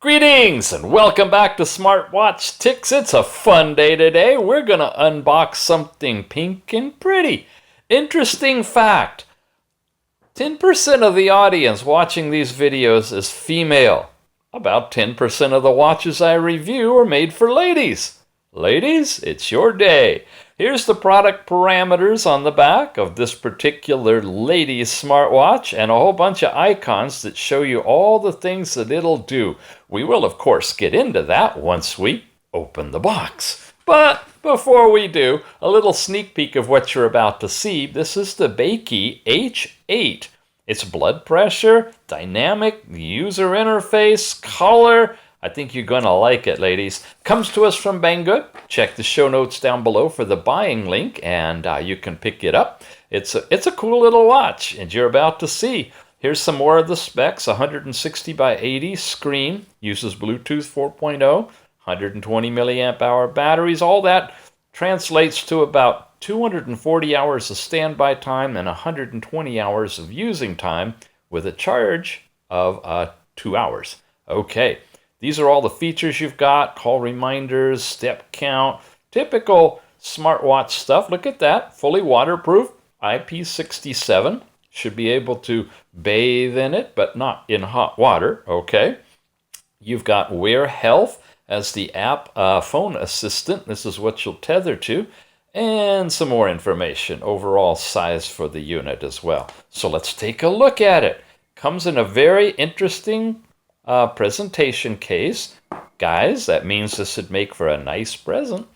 Greetings and welcome back to SmartWatch Ticks. It's a fun day today. We're going to unbox something pink and pretty. Interesting fact, 10% of the audience watching these videos is female. About 10% of the watches I review are made for ladies. Ladies, it's your day. Here's the product parameters on the back of this particular lady's smartwatch and a whole bunch of icons that show you all the things that it'll do. We will, of course, get into that once we open the box. But before we do, a little sneak peek of what you're about to see. This is the Bakeey H8. It's blood pressure, dynamic, user interface, color. I think you're going to like it, ladies. Comes to us from Banggood. Check the show notes down below for the buying link, and you can pick it up. It's a cool little watch, and you're about to see. Here's some more of the specs. 160 by 80 screen. Uses Bluetooth 4.0. 120 milliamp hour batteries. All that translates to about 240 hours of standby time and 120 hours of using time with a charge of 2 hours. Okay. These are all the features you've got, call reminders, step count, typical smartwatch stuff. Look at that, fully waterproof, IP67. Should be able to bathe in it, but not in hot water, okay? You've got Wear Health as the app phone assistant. This is what you'll tether to. And some more information, overall size for the unit as well. So let's take a look at it. Comes in a very interesting presentation case. Guys, that means this would make for a nice present.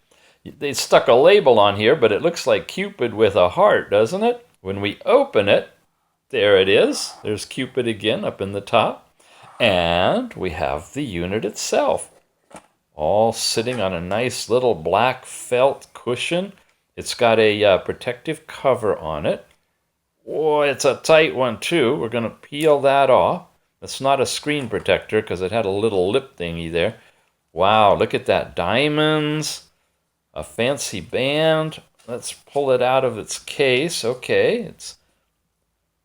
They stuck a label on here, but it looks like Cupid with a heart, doesn't it? When we open it, there it is. There's Cupid again up in the top. And we have the unit itself, all sitting on a nice little black felt cushion. It's got a protective cover on it. Boy, it's a tight one too. We're going to peel that off. It's not a screen protector because it had a little lip thingy there. Wow, look at that. Diamonds, a fancy band. Let's pull it out of its case. Okay, it's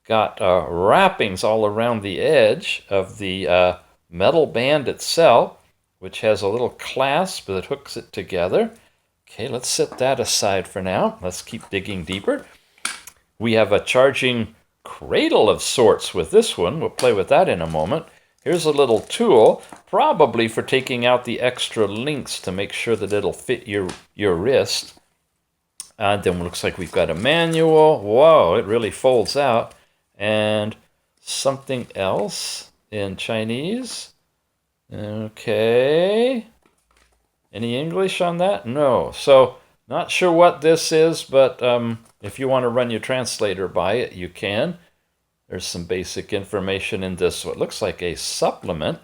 got wrappings all around the edge of the metal band itself, which has a little clasp that hooks it together. Okay, let's set that aside for now. Let's keep digging deeper. We have a charging cradle of sorts with this one. We'll play with that in a moment. Here's a little tool, probably for taking out the extra links to make sure that it'll fit your wrist. And then it looks like we've got a manual. Whoa, it really folds out. And something else in Chinese. Okay. Any English on that? No. So, not sure what this is, but if you want to run your translator by it, you can. There's some basic information in this, what looks like a supplement.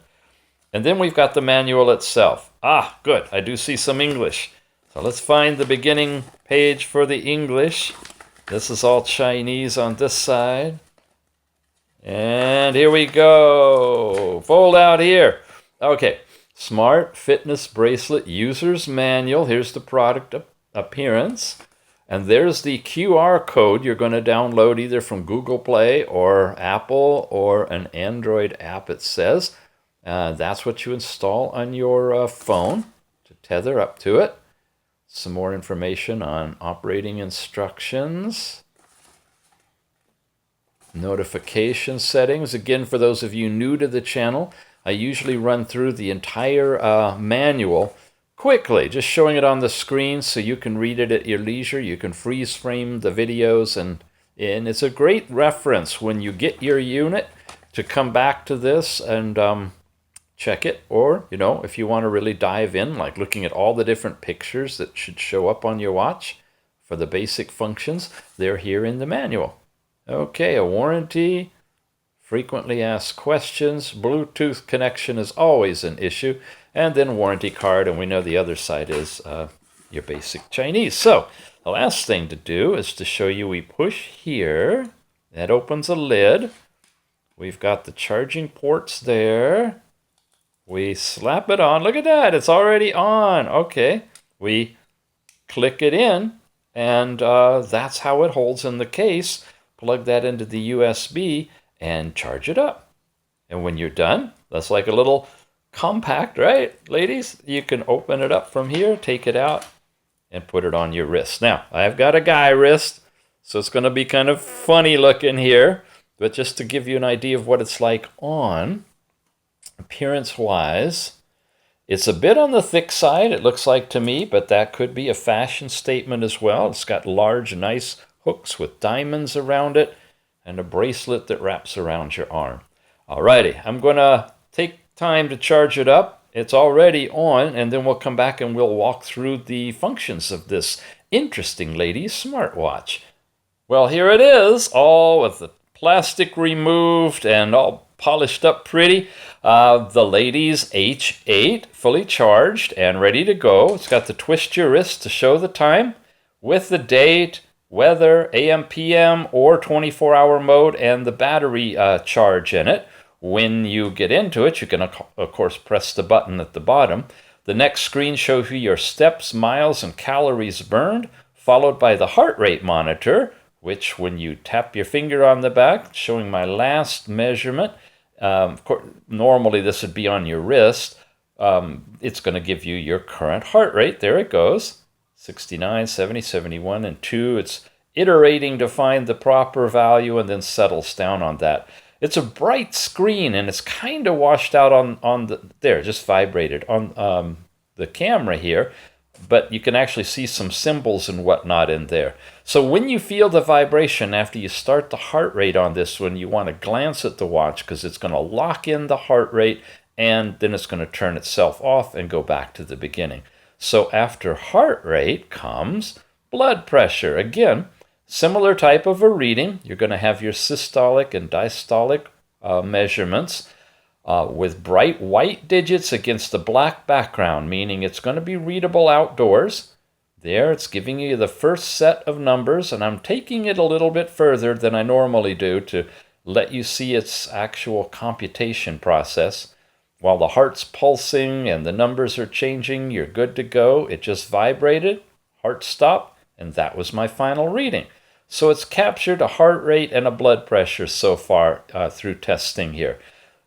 And then we've got the manual itself. Ah, good. I do see some English. So let's find the beginning page for the English. This is all Chinese on this side. And here we go. Fold out here. Okay. Smart Fitness Bracelet User's Manual. Here's the product appearance. And there's the QR code you're going to download either from Google Play or Apple or an Android app, it says. That's what you install on your phone to tether up to it. Some more information on operating instructions. Notification settings. Again, for those of you new to the channel, I usually run through the entire manual quickly, just showing it on the screen so you can read it at your leisure. You can freeze frame the videos, and it's a great reference when you get your unit to come back to this and check it. Or, you know, if you want to really dive in, like looking at all the different pictures that should show up on your watch for the basic functions, they're here in the manual. Okay, a warranty, frequently asked questions, Bluetooth connection is always an issue, and then warranty card, and we know the other side is your basic Chinese. So the last thing to do is to show you we push here. That opens a lid. We've got the charging ports there. We slap it on. Look at that. It's already on. Okay. We click it in, and that's how it holds in the case. Plug that into the USB and charge it up. And when you're done, that's like a little Compact, right, ladies? You can open it up from here, take it out, and put it on your wrist. Now, I've got a guy wrist, so it's going to be kind of funny looking here, but just to give you an idea of what it's like on, appearance-wise, it's a bit on the thick side, it looks like to me, but that could be a fashion statement as well. It's got large, nice hooks with diamonds around it and a bracelet that wraps around your arm. Alrighty, I'm going to take time to charge it up. It's already on, and then we'll come back and we'll walk through the functions of this interesting lady's smartwatch. Well, here it is, all with the plastic removed and all polished up pretty. The lady's H8, fully charged and ready to go. It's got the twist your wrist to show the time with the date, weather, AM, PM, or 24-hour mode, and the battery charge in it. When you get into it, you can, of course, press the button at the bottom. The next screen shows you your steps, miles, and calories burned, followed by the heart rate monitor, which when you tap your finger on the back, showing my last measurement. Of course, normally this would be on your wrist. It's going to give you your current heart rate. There it goes. 69, 70, 71, and 2. It's iterating to find the proper value and then settles down on that. It's a bright screen, and it's kind of washed out on the, there, just vibrated on the camera here, but you can actually see some symbols and whatnot in there. So when you feel the vibration after you start the heart rate on this one, you want to glance at the watch because it's going to lock in the heart rate, and then it's going to turn itself off and go back to the beginning. So after heart rate comes blood pressure. Again, similar type of a reading. You're going to have your systolic and diastolic measurements with bright white digits against a black background, meaning it's going to be readable outdoors. There, it's giving you the first set of numbers, and I'm taking it a little bit further than I normally do to let you see its actual computation process. While the heart's pulsing and the numbers are changing, you're good to go. It just vibrated, heart stopped, and that was my final reading. So it's captured a heart rate and a blood pressure so far through testing here.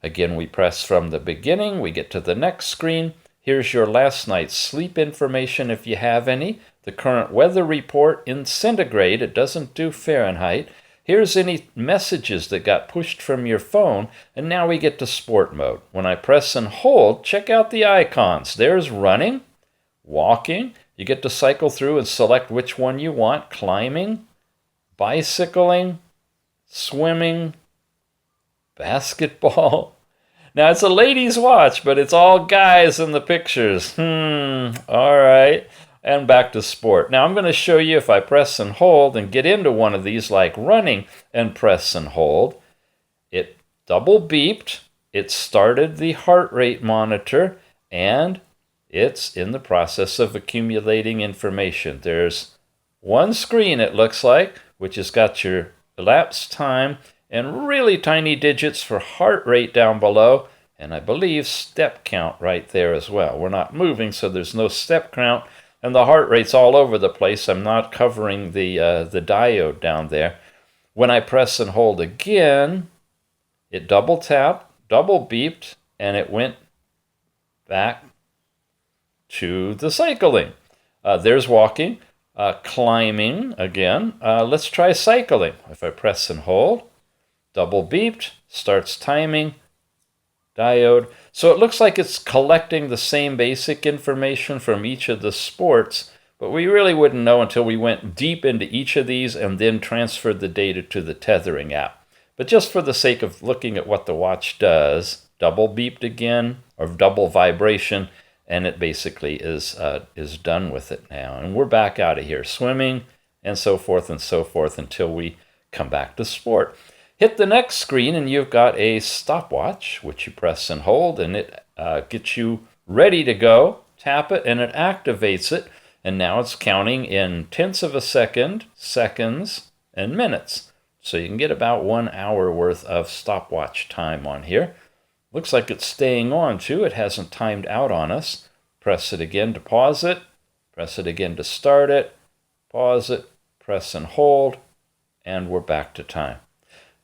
Again, we press from the beginning, we get to the next screen. Here's your last night's sleep information if you have any. The current weather report in centigrade, it doesn't do Fahrenheit. Here's any messages that got pushed from your phone, and now we get to sport mode. When I press and hold, check out the icons. There's running, walking. You get to cycle through and select which one you want. Climbing, bicycling, swimming, basketball. Now, it's a ladies' watch, but it's all guys in the pictures. All right. And back to sport. Now I'm going to show you if I press and hold and get into one of these like running and press and hold. It double beeped. It started the heart rate monitor, and it's in the process of accumulating information. There's one screen, it looks like, which has got your elapsed time and really tiny digits for heart rate down below, and I believe step count right there as well. We're not moving, so there's no step count. And the heart rate's all over the place. I'm not covering the diode down there. When I press and hold again, it double tapped, double beeped, and it went back to the cycling. There's walking, climbing again. Let's try cycling. If I press and hold, double beeped, starts timing, diode. So it looks like it's collecting the same basic information from each of the sports, but we really wouldn't know until we went deep into each of these and then transferred the data to the Tethering app. But just for the sake of looking at what the watch does, double beeped again, or double vibration, and it basically is done with it now. And we're back out of here, swimming and so forth until we come back to sport. Hit the next screen and you've got a stopwatch, which you press and hold, and it gets you ready to go. Tap it and it activates it, and now it's counting in tenths of a second, seconds, and minutes. So you can get about 1 hour worth of stopwatch time on here. Looks like it's staying on too. It hasn't timed out on us. Press it again to pause it. Press it again to start it. Pause it. Press and hold. And we're back to time.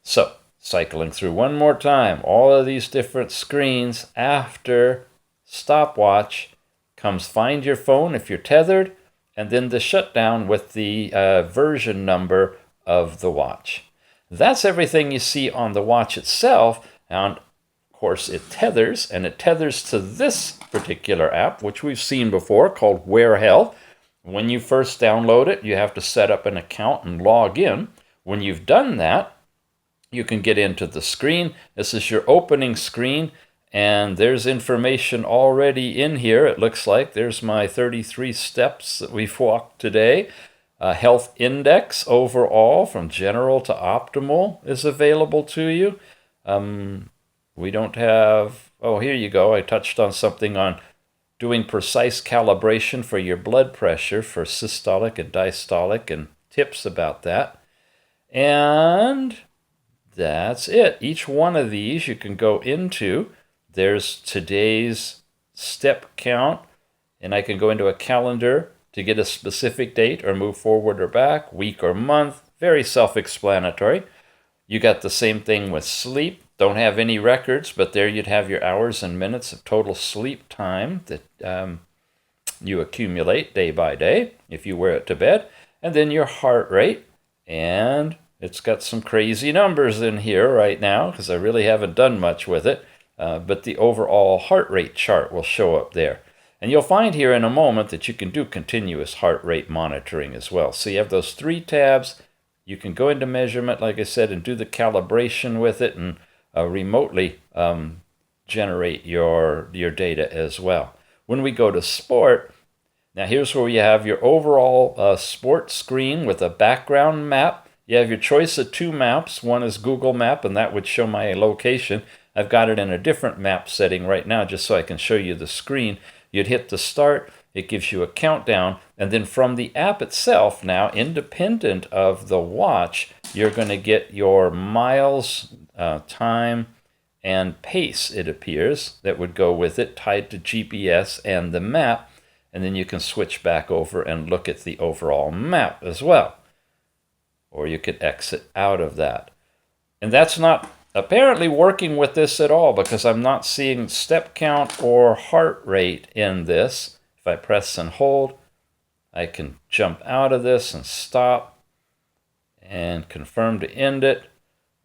So, cycling through one more time, all of these different screens after stopwatch, comes find your phone if you're tethered, and then the shutdown with the version number of the watch. That's everything you see on the watch itself. And of course, it tethers, and it tethers to this particular app, which we've seen before, called Wear Health. When you first download it, you have to set up an account and log in. When you've done that, you can get into the screen. This is your opening screen, and there's information already in here. It looks like there's my 33 steps that we've walked today. Health index overall from general to optimal is available to you. We don't have, oh, here you go. I touched on something on doing precise calibration for your blood pressure for systolic and diastolic, and tips about that. And that's it. Each one of these you can go into. There's today's step count, and I can go into a calendar to get a specific date or move forward or back, week or month. Very self-explanatory. You got the same thing with sleep. Don't have any records, but there you'd have your hours and minutes of total sleep time that you accumulate day by day if you wear it to bed. And then your heart rate. And it's got some crazy numbers in here right now because I really haven't done much with it. But the overall heart rate chart will show up there. And you'll find here in a moment that you can do continuous heart rate monitoring as well. So you have those 3 tabs. You can go into measurement, like I said, and do the calibration with it, and remotely generate your data as well. When we go to sport, now here's where you have your overall sport screen with a background map. You have your choice of 2 maps. One is Google Map, and that would show my location. I've got it in a different map setting right now just so I can show you the screen. You'd hit the start, it gives you a countdown, and then from the app itself now, independent of the watch, you're going to get your miles, time, and pace, it appears, that would go with it, tied to GPS and the map, and then you can switch back over and look at the overall map as well. Or you could exit out of that. And that's not apparently working with this at all because I'm not seeing step count or heart rate in this. If I press and hold, I can jump out of this and stop and confirm to end it.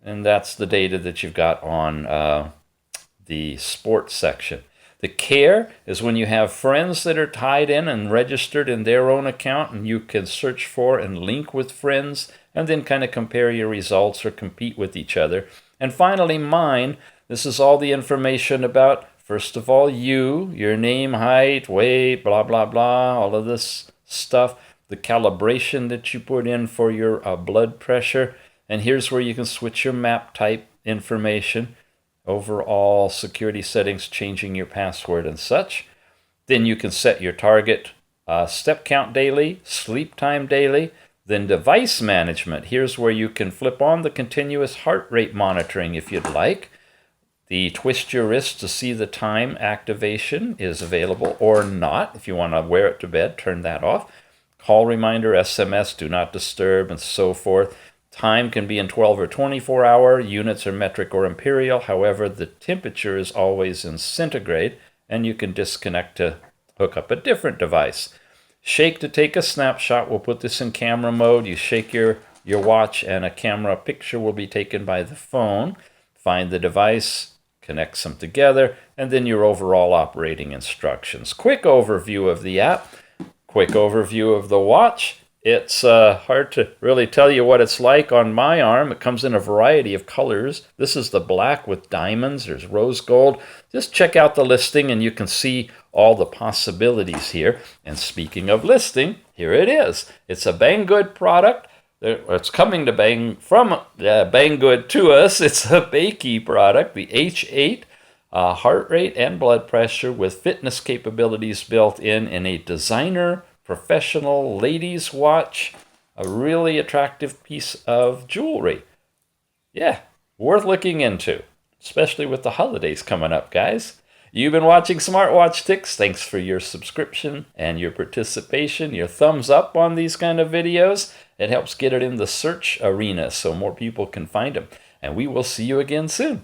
And that's the data that you've got on the sports section. The care is when you have friends that are tied in and registered in their own account, and you can search for and link with friends and then kind of compare your results or compete with each other. And finally, mine. This is all the information about, first of all, your name, height, weight, blah, blah, blah, all of this stuff, the calibration that you put in for your blood pressure. And here's where you can switch your map type information, overall security settings, changing your password and such. Then you can set your target step count daily, sleep time daily. Then device management. Here's where you can flip on the continuous heart rate monitoring if you'd like. The twist your wrist to see the time activation is available or not. If you want to wear it to bed, turn that off. Call reminder, SMS, do not disturb, and so forth. Time can be in 12 or 24 hour. Units are metric or imperial. However, the temperature is always in centigrade, and you can disconnect to hook up a different device. Shake to take a snapshot. We'll put this in camera mode. You shake your watch and a camera picture will be taken by the phone. Find the device, connect them together, and then your overall operating instructions. Quick overview of the app. Quick overview of the watch. It's hard to really tell you what it's like on my arm. It comes in a variety of colors. This is the black with diamonds. There's rose gold. Just check out the listing and you can see all the possibilities here. And speaking of listing, here it is. It's a Banggood product. It's coming to from Banggood to us. It's a Bakeey product, the H8. Heart rate and blood pressure with fitness capabilities built in a designer professional ladies watch, a really attractive piece of jewelry. Yeah, worth looking into, especially with the holidays coming up, guys. You've been watching SmartWatch Ticks. Thanks for your subscription and your participation, your thumbs up on these kind of videos. It helps get it in the search arena so more people can find them. And we will see you again soon.